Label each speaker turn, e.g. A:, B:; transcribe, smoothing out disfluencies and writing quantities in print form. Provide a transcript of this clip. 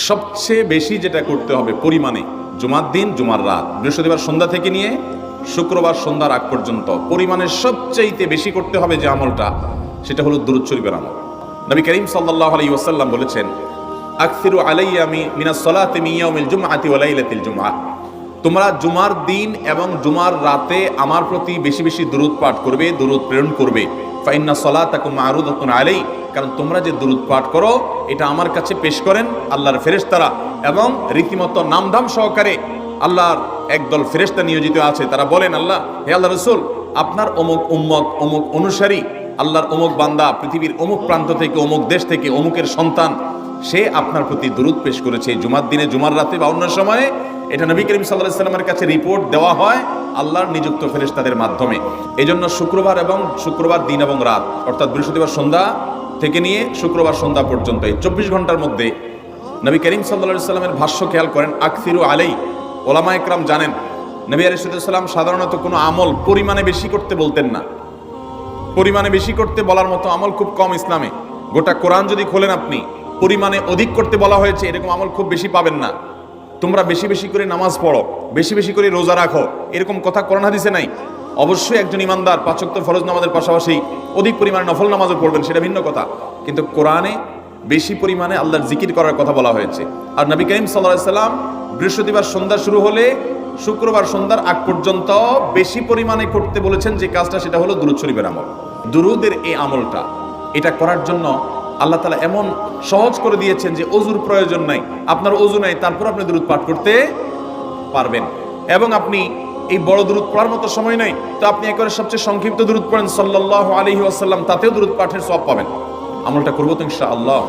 A: সবচেয়ে বেশি যেটা করতে হবে পরিমাণে, জুমার দিন জুমার রাত, বৃহস্পতিবার সন্ধ্যা থেকে নিয়ে শুক্রবার সন্ধ্যার আগ পর্যন্ত পরিমাণে সবচাইতে বেশি করতে হবে যে আমলটা, সেটা হলো দুরূদ শরীফের আমল। নবী করিম সাল্লাল্লাহু আলাইহি ওয়াসাল্লাম বলেছেন, আকসিরু আলাইয়া মিনাস সালাতি মিন ইয়াউমিল জুমআতি ওয়া লাইলাতিল জুমআহ, তোমরা জুমার দিন এবং জুমার রাতে আমার প্রতি বেশি বেশি দুরূদ পাঠ করবে, দুরূদ প্রেরণ করবে। ফাইন্না সালাতাকুম মা'রুদাতুন আলাই, কারণ তোমরা যে দুরূদ পাঠ করো এটা আমার কাছে পেশ করেন আল্লাহর ফেরেশতারা, এবং রীতিমতো নামধাম সহকারে আল্লাহর একদল ফেরেশতা নিয়োজিত আছে। তারা বলেন, আল্লাহ, হে আল্লাহ রাসূল, আপনার অমুক উম্মত, অমুক অনুসারী, আল্লাহর অমুক বান্দা পৃথিবীর অমুক প্রান্ত থেকে, অমুক দেশ থেকে, অমুকের সন্তান, সে আপনার প্রতি দুরূদ পেশ করেছে জুমার দিনে, জুমার রাতে বা অন্য সময়ে। এটা নবী করিম সাল্লাল্লাহু আলাইহি ওয়াসাল্লামের কাছে রিপোর্ট দেওয়া হয় আল্লাহর নিযুক্ত ফেরেশতাদের মাধ্যমে। এজন্য শুক্রবার এবং শুক্রবার দিন এবং রাত, অর্থাৎ বৃহস্পতিবার সন্ধ্যা থেকে নিয়ে শুক্রবার সন্ধ্যা পর্যন্ত এই 24 ঘন্টার মধ্যে নবী করিম সাল্লাল্লাহু আলাইহি ওয়াসাল্লামের ভাষ্য খেয়াল করেন, আকসিরু আলাই। ওলামা একরাম জানেন, নবী আলাইহিস সালাম সাধারণত কোনো আমল পরিমাণে বেশি করতে বলতেন না। পরিমাণে বেশি করতে বলার মতো আমল খুব কম ইসলামে। গোটা কোরআন যদি খোলেন আপনি, পরিমাণে অধিক করতে বলা হয়েছে এরকম আমল খুব বেশি পাবেন না। তোমরা বেশি বেশি করে নামাজ পড়ো, বেশি বেশি করে রোজা রাখো, এরকম কথা কোরআন হাদিসে নাই। অবশ্যই একজন ইমানদার 5 ওয়াক্ত ফরজ নামাজের পাশাপাশি অধিক পরিমাণে নফল নামাজও পড়বেন, সেটা ভিন্ন কথা। কিন্তু কোরআনে বেশি পরিমাণে আল্লাহর জিকির করার কথা বলা হয়েছে। আর নবী করিম সাল্লাল্লাহু আলাইহি ওয়াসাল্লাম বৃহস্পতিবার সন্ধ্যা শুরু হলে শুক্রবার সন্ধ্যার আগ পর্যন্ত বেশি পরিমাণে করতে বলেছেন যে কাজটা, সেটা হলো দুরূদ শরীফের আমল। দুরূদের এই আমলটা, এটা করার জন্য আল্লাহ তাআলা এমন সহজ করে দিয়েছেন যে ওযুর প্রয়োজন নাই। আপনার ওযু নাই, তারপর আপনি দুরূদ পাঠ করতে পারবেন। এবং আপনি এই বড় দুরূদ পড়ার মতো সময় নাই, তো আপনি একেবারে সবচেয়ে সংক্ষিপ্ত দুরূদ পড়েন সাল্লাল্লাহু আলাইহি ওয়াসাল্লাম, তাতেও দুরূদ পাঠের সওয়াব পাবেন। আমলটা করবো তো ইনশাআল্লাহ।